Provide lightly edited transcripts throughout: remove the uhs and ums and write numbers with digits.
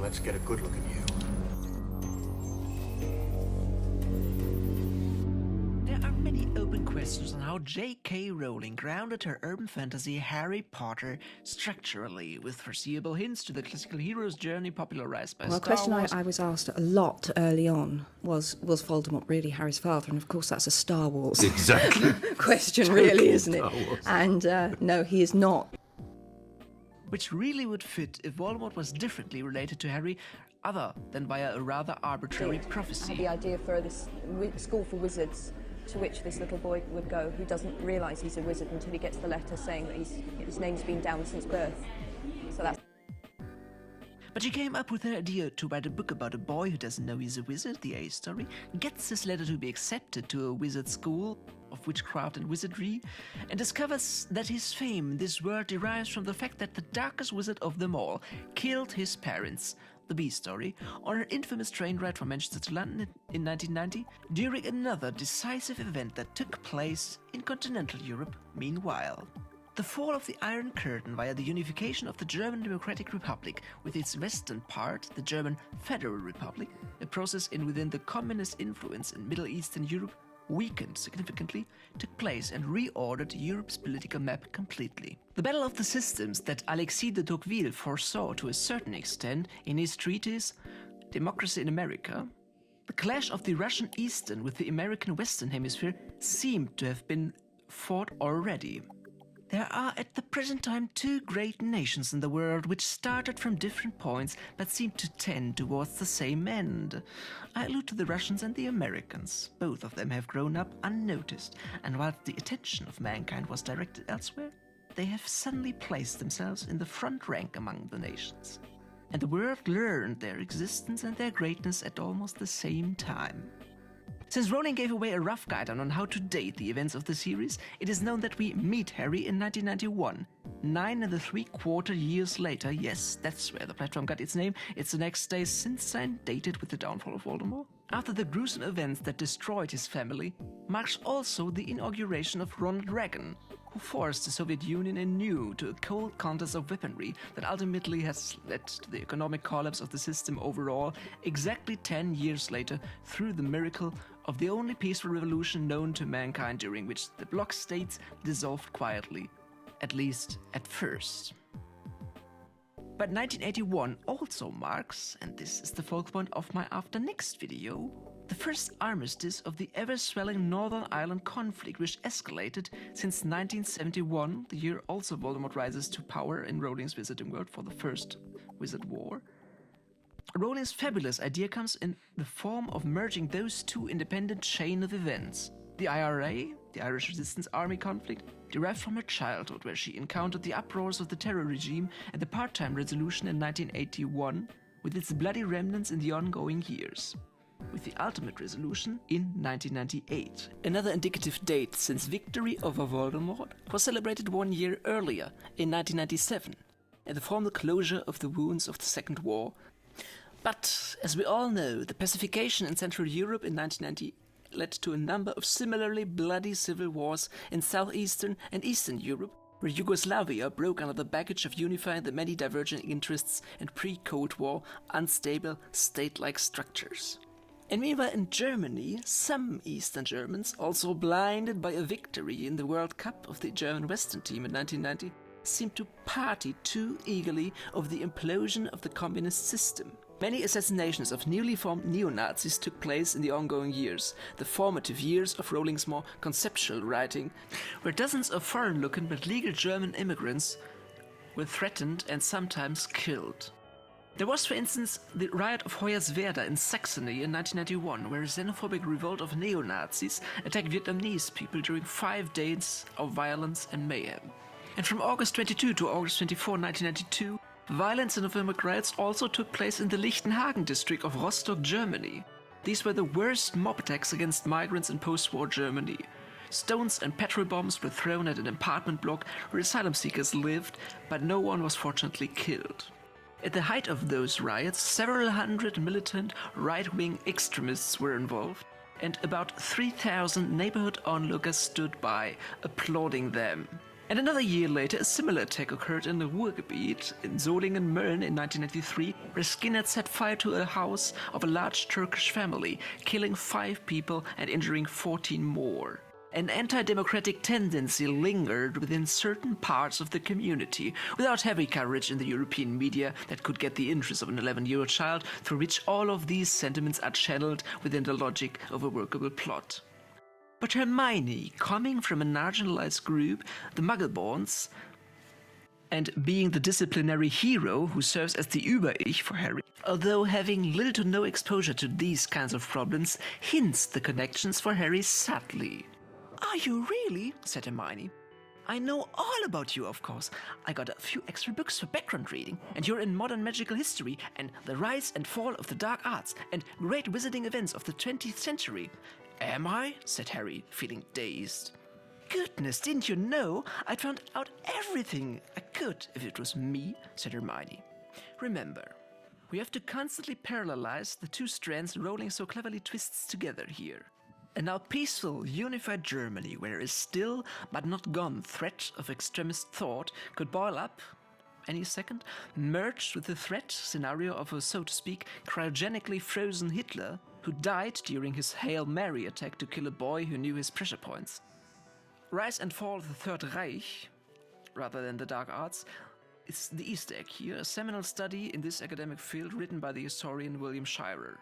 let's get a good look at you. There are many open questions on how J.K. Rowling grounded her urban fantasy Harry Potter structurally, with foreseeable hints to the classical hero's journey popularized by Well, a Star question Wars. I was asked a lot early on was Voldemort really Harry's father? And of course that's a Star Wars Exactly. question, really, isn't it? Star Wars. And no, he is not. Which really would fit if Voldemort was differently related to Harry, other than via a rather arbitrary I had prophecy. the idea for this school for wizards to which this little boy would go, who doesn't realise he's a wizard until he gets the letter saying that his name's been down since birth. So that's... But she came up with the idea to write a book about a boy who doesn't know he's a wizard, the A story, gets this letter to be accepted to a wizard school of witchcraft and wizardry, and discovers that his fame in this world derives from the fact that the darkest wizard of them all killed his parents, the B story, on an infamous train ride from Manchester to London in 1990, during another decisive event that took place in continental Europe meanwhile. The fall of the Iron Curtain via the unification of the German Democratic Republic with its western part, the German Federal Republic, a process within the communist influence in Middle Eastern Europe, weakened significantly, took place and reordered Europe's political map completely. The battle of the systems that Alexis de Tocqueville foresaw to a certain extent in his treatise Democracy in America, the clash of the Russian Eastern with the American Western Hemisphere seemed to have been fought already. There are at the present time two great nations in the world which started from different points but seem to tend towards the same end. I allude to the Russians and the Americans. Both of them have grown up unnoticed, and while the attention of mankind was directed elsewhere, they have suddenly placed themselves in the front rank among the nations. And the world learned their existence and their greatness at almost the same time. Since Rowling gave away a rough guide on how to date the events of the series, it is known that we meet Harry in 1991. 9 3/4 years later, yes, that's where the platform got its name, it's the next day since then, dated with the downfall of Voldemort. After the gruesome events that destroyed his family, marks also the inauguration of Ronald Reagan, who forced the Soviet Union anew to a cold contest of weaponry that ultimately has led to the economic collapse of the system overall, exactly 10 years later, through the miracle of the only peaceful revolution known to mankind, during which the bloc states dissolved quietly, at least at first. But 1981 also marks, and this is the focal point of my after next video, the first armistice of the ever-swelling Northern Ireland conflict, which escalated since 1971, the year also Voldemort rises to power in Rowling's Wizarding World for the First Wizard War. Rowling's fabulous idea comes in the form of merging those two independent chain of events. The IRA, the Irish Resistance Army conflict, derived from her childhood, where she encountered the uproars of the terror regime and the part-time resolution in 1981, with its bloody remnants in the ongoing years, with the ultimate resolution in 1998. Another indicative date, since victory over Voldemort was celebrated 1 year earlier, in 1997, and the formal closure of the wounds of the Second War. But, as we all know, the pacification in Central Europe in 1990 led to a number of similarly bloody civil wars in southeastern and eastern Europe, where Yugoslavia broke under the baggage of unifying the many divergent interests and pre-Cold War unstable state-like structures. And meanwhile in Germany, some Eastern Germans, also blinded by a victory in the World Cup of the German Western team in 1990, seemed to party too eagerly of the implosion of the communist system. Many assassinations of newly formed neo-Nazis took place in the ongoing years, the formative years of Rowling's more conceptual writing, where dozens of foreign-looking but legal German immigrants were threatened and sometimes killed. There was, for instance, the riot of Hoyerswerda in Saxony in 1991, where a xenophobic revolt of neo-Nazis attacked Vietnamese people during 5 days of violence and mayhem. And from August 22 to August 24, 1992, violent xenophobic riots also took place in the Lichtenhagen district of Rostock, Germany. These were the worst mob attacks against migrants in post-war Germany. Stones and petrol bombs were thrown at an apartment block where asylum seekers lived, but no one was fortunately killed. At the height of those riots, several hundred militant right-wing extremists were involved, and about 3,000 neighborhood onlookers stood by, applauding them. And another year later, a similar attack occurred in the Ruhrgebiet in Solingen-Mölln in 1993, where skinheads set fire to a house of a large Turkish family, killing 5 people and injuring 14 more. An anti-democratic tendency lingered within certain parts of the community, without heavy coverage in the European media that could get the interest of an 11-year-old child, through which all of these sentiments are channeled within the logic of a workable plot. But Hermione, coming from a marginalized group, the Muggleborns, and being the disciplinary hero who serves as the Über-Ich for Harry, although having little to no exposure to these kinds of problems, hints the connections for Harry subtly. "Are you really?" said Hermione. "I know all about you, of course. I got a few extra books for background reading, and you're in modern magical history, and the rise and fall of the dark arts, and great wizarding events of the 20th century. "Am I?" said Harry, feeling dazed. "Goodness, didn't you know? I'd found out everything I could if it was me," said Hermione. "Remember, we have to constantly parallelize the two strands Rowling so cleverly twists together here. A now peaceful, unified Germany, where a still but not gone threat of extremist thought could boil up any second, merged with the threat scenario of a, so to speak, cryogenically frozen Hitler who died during his Hail Mary attack to kill a boy who knew his pressure points. Rise and Fall of the Third Reich, rather than the Dark Arts, is the Easter egg here, a seminal study in this academic field written by the historian William Shirer.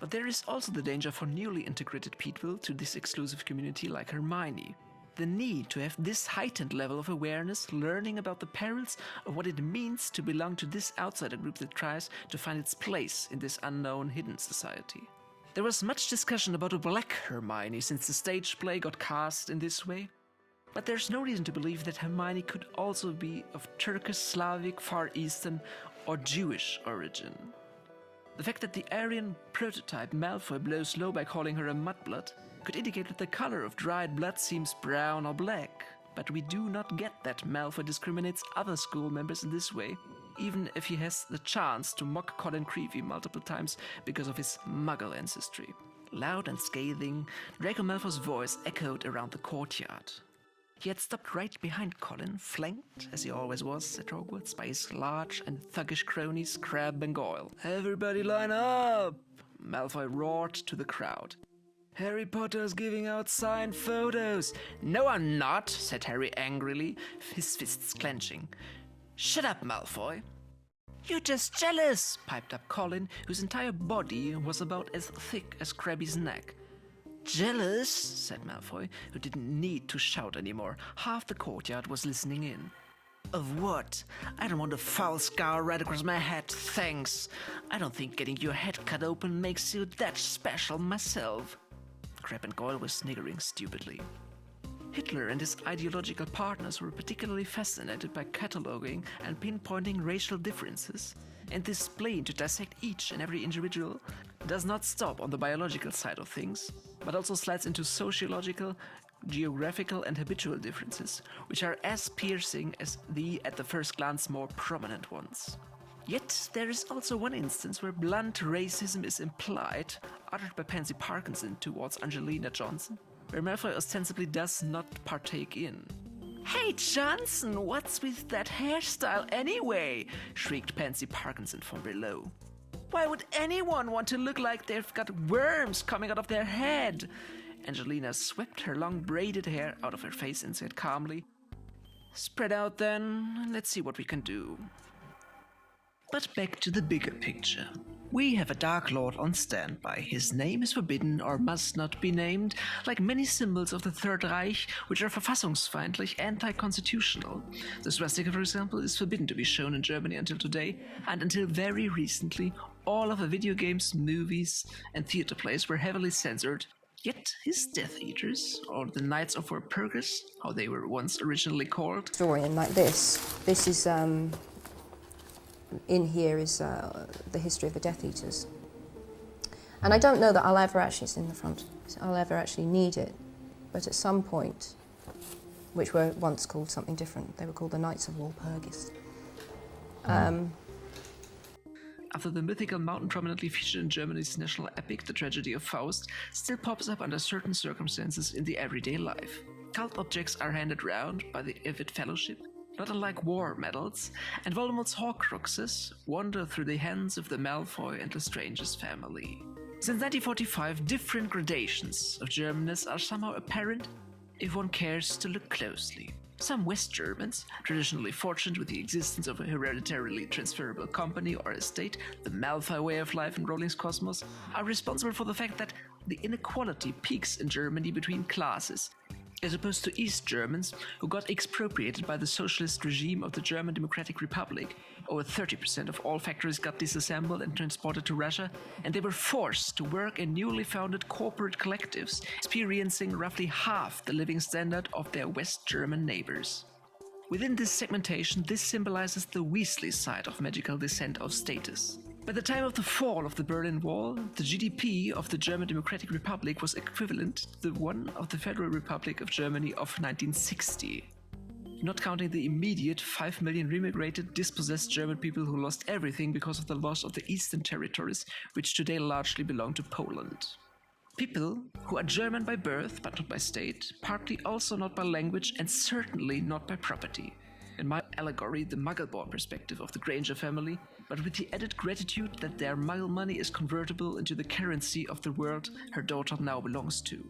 But there is also the danger for newly integrated people to this exclusive community like Hermione. The need to have this heightened level of awareness, learning about the perils of what it means to belong to this outsider group that tries to find its place in this unknown hidden society. There was much discussion about a black Hermione since the stage play got cast in this way, but there's no reason to believe that Hermione could also be of Turkish, Slavic, Far Eastern, or Jewish origin. The fact that the Aryan prototype Malfoy blows low by calling her a mudblood could indicate that the color of dried blood seems brown or black, but we do not get that Malfoy discriminates other school members in this way, even if he has the chance to mock Colin Creevey multiple times because of his Muggle ancestry. Loud and scathing, Draco Malfoy's voice echoed around the courtyard. He had stopped right behind Colin, flanked, as he always was at Hogwarts, by his large and thuggish cronies Crabbe and Goyle. "Everybody line up!" Malfoy roared to the crowd. "Harry Potter's giving out signed photos!" "No, I'm not," said Harry angrily, his fists clenching. "Shut up, Malfoy!" "You're just jealous," piped up Colin, whose entire body was about as thick as Crabbe's neck. "Jealous?" said Malfoy, who didn't need to shout anymore. Half the courtyard was listening in. "Of what? I don't want a foul scar right across my head, thanks. I don't think getting your head cut open makes you that special myself." Crabbe and Goyle were sniggering stupidly. Hitler and his ideological partners were particularly fascinated by cataloging and pinpointing racial differences, and this spleen to dissect each and every individual does not stop on the biological side of things, but also slides into sociological, geographical and habitual differences, which are as piercing as the, at the first glance, more prominent ones. Yet there is also one instance where blunt racism is implied, uttered by Pansy Parkinson towards Angelina Johnson, where Malfoy ostensibly does not partake in. "Hey Johnson, what's with that hairstyle anyway?" shrieked Pansy Parkinson from below. "Why would anyone want to look like they've got worms coming out of their head?" Angelina swept her long braided hair out of her face and said calmly, "Spread out then, and let's see what we can do." But back to the bigger picture. We have a Dark Lord on standby. His name is forbidden or must not be named, like many symbols of the Third Reich, which are verfassungsfeindlich, anti-constitutional. The swastika, for example, is forbidden to be shown in Germany until today, and until very recently, all of the video games, movies, and theater plays were heavily censored. Yet his Death Eaters, or the Knights of Walpurgis, how they were once originally called. Historian like this. This is in here is the history of the Death Eaters. And I don't know that I'll ever actually, it's in the front, I'll ever actually need it. But at some point, which were once called something different, they were called the Knights of Walpurgis. After the mythical mountain prominently featured in Germany's national epic, The Tragedy of Faust, still pops up under certain circumstances in the everyday life. Cult objects are handed round by the evoked fellowship, not unlike war medals, and Voldemort's Horcruxes wander through the hands of the Malfoy and Lestrange's family. Since 1945, different gradations of Germanness are somehow apparent if one cares to look closely. Some West Germans, traditionally fortunate with the existence of a hereditarily transferable company or estate, the Malfoy way of life in Rowling's Cosmos, are responsible for the fact that the inequality peaks in Germany between classes, as opposed to East Germans, who got expropriated by the socialist regime of the German Democratic Republic. Over 30% of all factories got disassembled and transported to Russia, and they were forced to work in newly founded corporate collectives, experiencing roughly half the living standard of their West German neighbors. Within this segmentation, this symbolizes the Weasley side of magical descent of status. By the time of the fall of the Berlin Wall, the GDP of the German Democratic Republic was equivalent to the one of the Federal Republic of Germany of 1960. Not counting the immediate 5 million remigrated, dispossessed German people who lost everything because of the loss of the Eastern territories, which today largely belong to Poland. People who are German by birth, but not by state, partly also not by language, and certainly not by property. In my allegory, the Muggle-born perspective of the Granger family, but with the added gratitude that their Muggle money is convertible into the currency of the world her daughter now belongs to.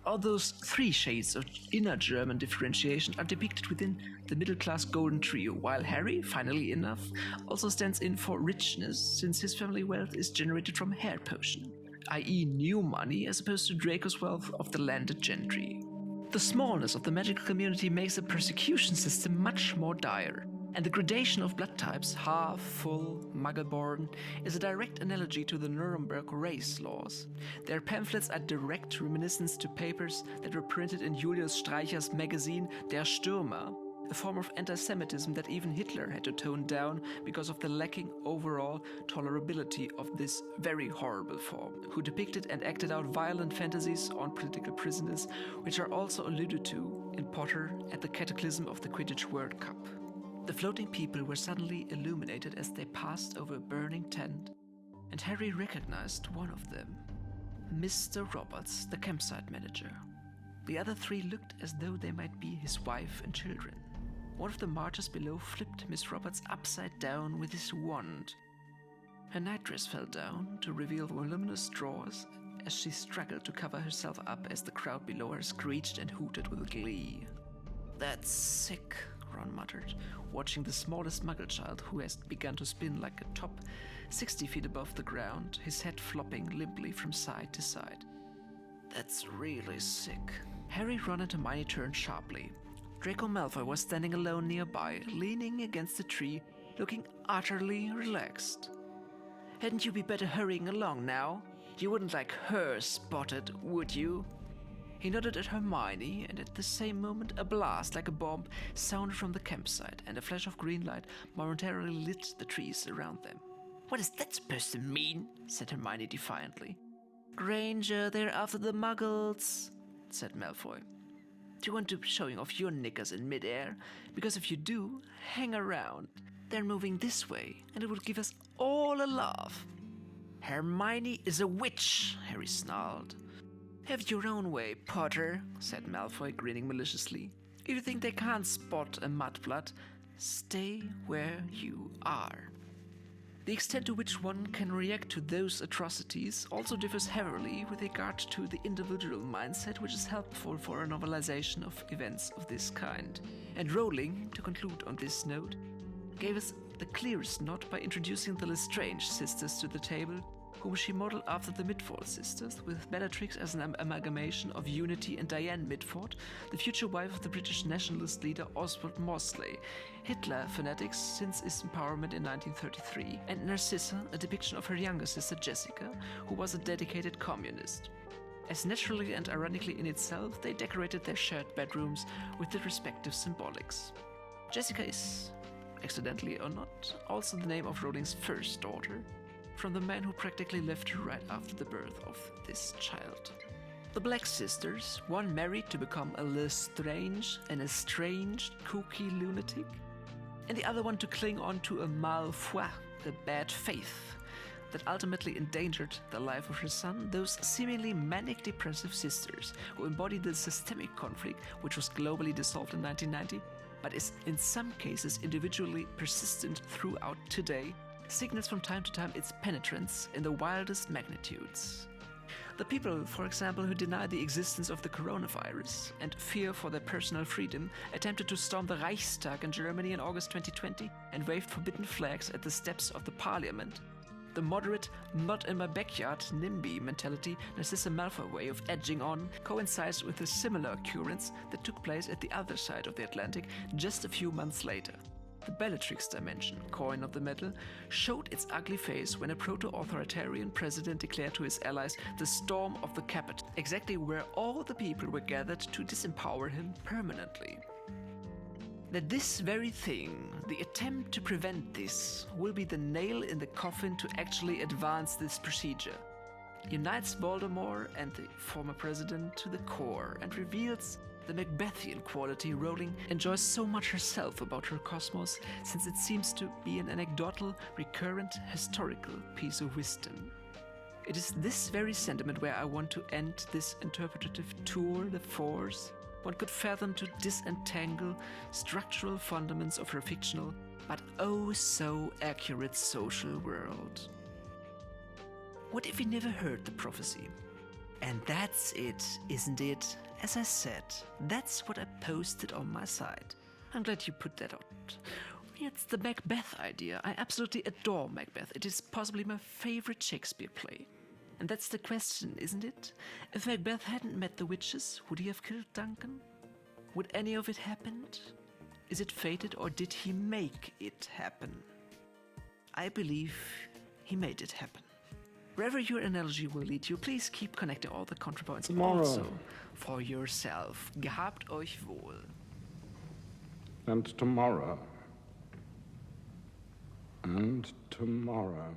All those three shades of inner German differentiation are depicted within the middle-class golden trio, while Harry, funnily enough, also stands in for richness, since his family wealth is generated from hair potion, i.e. new money as opposed to Draco's wealth of the landed gentry. The smallness of the magical community makes the persecution system much more dire, and the gradation of blood types, half, full, Muggle-born, is a direct analogy to the Nuremberg race laws. Their pamphlets are direct reminiscence to papers that were printed in Julius Streicher's magazine Der Stürmer, a form of anti-Semitism that even Hitler had to tone down because of the lacking overall tolerability of this very horrible form, who depicted and acted out violent fantasies on political prisoners, which are also alluded to in Potter at the Cataclysm of the Quidditch World Cup. The floating people were suddenly illuminated as they passed over a burning tent, and Harry recognized one of them, Mr. Roberts, the campsite manager. The other three looked as though they might be his wife and children. One of the marchers below flipped Miss Roberts upside down with his wand. Her nightdress fell down to reveal voluminous drawers as she struggled to cover herself up as the crowd below her screeched and hooted with glee. "That's sick," Ron muttered, watching the smallest Muggle child, who has begun to spin like a top 60 feet above the ground, his head flopping limply from side to side. "That's really sick." Harry, Ron, and Hermione turned sharply. Draco Malfoy was standing alone nearby, leaning against a tree, looking utterly relaxed. "Hadn't you be better hurrying along now? You wouldn't like her spotted, would you?" He nodded at Hermione, and at the same moment a blast like a bomb sounded from the campsite, and a flash of green light momentarily lit the trees around them. "What is that supposed to mean?" said Hermione defiantly. "Granger, they're after the Muggles," said Malfoy. "Do you want to be showing off your knickers in midair? Because if you do, hang around. They're moving this way, and it would give us all a laugh." "Hermione is a witch," Harry snarled. "Have your own way, Potter," said Malfoy, grinning maliciously. "If you think they can't spot a mudblood, stay where you are." The extent to which one can react to those atrocities also differs heavily with regard to the individual mindset, which is helpful for a novelization of events of this kind. And Rowling, to conclude on this note, gave us the clearest nod by introducing the Lestrange sisters to the table, whom she modeled after the Midford sisters, with Bellatrix as an amalgamation of Unity and Diane Midford, the future wife of the British nationalist leader Oswald Mosley, Hitler fanatics since his empowerment in 1933, and Narcissa, a depiction of her younger sister Jessica, who was a dedicated communist. As naturally and ironically in itself, they decorated their shared bedrooms with the respective symbolics. Jessica is, accidentally or not, also the name of Rowling's first daughter, from the man who practically left her right after the birth of this child. The Black sisters, one married to become a Lestrange, an estranged, kooky lunatic, and the other one to cling on to a mal foi, the bad faith, that ultimately endangered the life of her son, those seemingly manic depressive sisters who embodied the systemic conflict which was globally dissolved in 1990, but is in some cases individually persistent throughout today, signals from time to time its penetrance in the wildest magnitudes. The people, for example, who deny the existence of the coronavirus and fear for their personal freedom attempted to storm the Reichstag in Germany in August 2020 and waved forbidden flags at the steps of the parliament. The moderate, not in my backyard NIMBY mentality, Narcissa Malfoy way of edging on coincides with a similar occurrence that took place at the other side of the Atlantic just a few months later. The Bellatrix dimension, coin of the medal, showed its ugly face when a proto-authoritarian president declared to his allies the storm of the Capitol, exactly where all the people were gathered to disempower him permanently. That this very thing, the attempt to prevent this, will be the nail in the coffin to actually advance this procedure, unites Voldemort and the former president to the core and reveals the Macbethian quality Rowling enjoys so much herself about her cosmos, since it seems to be an anecdotal, recurrent, historical piece of wisdom. It is this very sentiment where I want to end this interpretative tour de force. One could fathom to disentangle structural fundaments of her fictional, but oh so accurate social world. What if we never heard the prophecy? And that's it, isn't it? As I said, that's what I posted on my site. I'm glad you put that out. It's the Macbeth idea. I absolutely adore Macbeth. It is possibly my favorite Shakespeare play. And that's the question, isn't it? If Macbeth hadn't met the witches, would he have killed Duncan? Would any of it happened? Is it fated, or did he make it happen? I believe he made it happen. Wherever your analogy will lead you, please keep connecting all the counterpoints also for yourself. Gehabt euch wohl. And tomorrow. And tomorrow.